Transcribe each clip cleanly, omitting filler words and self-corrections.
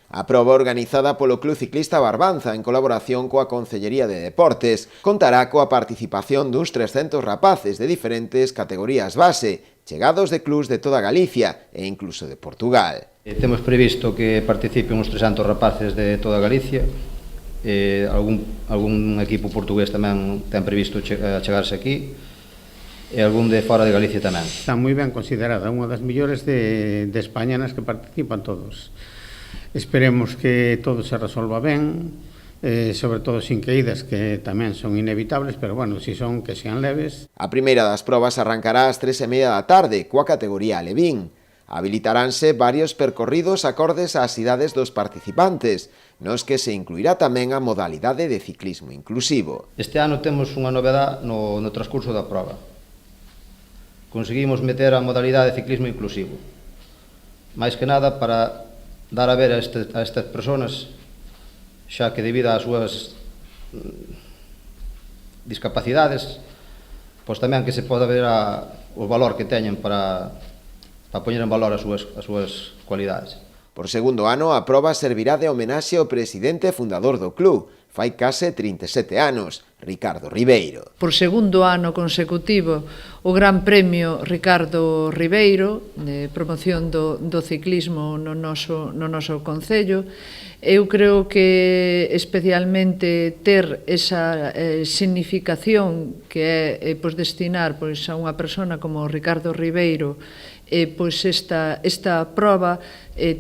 A proba organizada polo Club Ciclista Barbanza en colaboración coa Concellería de Deportes contará coa participación duns 300 rapaces de diferentes categorías base, chegados de clubs de toda Galicia e incluso de Portugal. Temos previsto que participen uns 300 rapaces de toda Galicia. Algún equipo portugués tamén ten previsto chegarse aquí e algún de fora de Galicia tamén. Está moi ben considerada, unha das millores de España nas que participan todos. Esperemos que todo se resolva ben, sobre todo sin caídas, que tamén son inevitables, pero bueno, si son, que sean leves. A primeira das probas arrancará ás 3:30 da tarde, coa categoría Alevín. Habilitaránse varios percorridos acordes ás idades dos participantes, nos que se incluirá tamén a modalidade de ciclismo inclusivo. Este ano temos unha novedad no transcurso da proba. Conseguimos meter a modalidade de ciclismo inclusivo. Mais que nada para dar a ver a estas persoas, xa que debido ás súas discapacidades, pois tamén que se poda ver o valor que teñen para poñer en valor as súas cualidades. Por segundo ano, a proba servirá de homenaxe ao presidente e fundador do club, fai case 37 anos, Ricardo Ribeiro. Por segundo ano consecutivo, o Gran Premio Ricardo Ribeiro, de promoción do ciclismo no noso concello. Eu creo que especialmente ter esa significación que é destinar a unha persona como Ricardo Ribeiro esta proba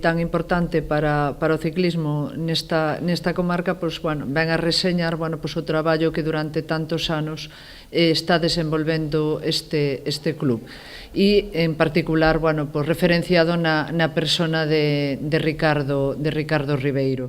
tan importante para o ciclismo nesta comarca, ven a reseñar o traballo que durante tantos anos está desenvolvendo este club e en particular referenciado na persona de Ricardo Ribeiro.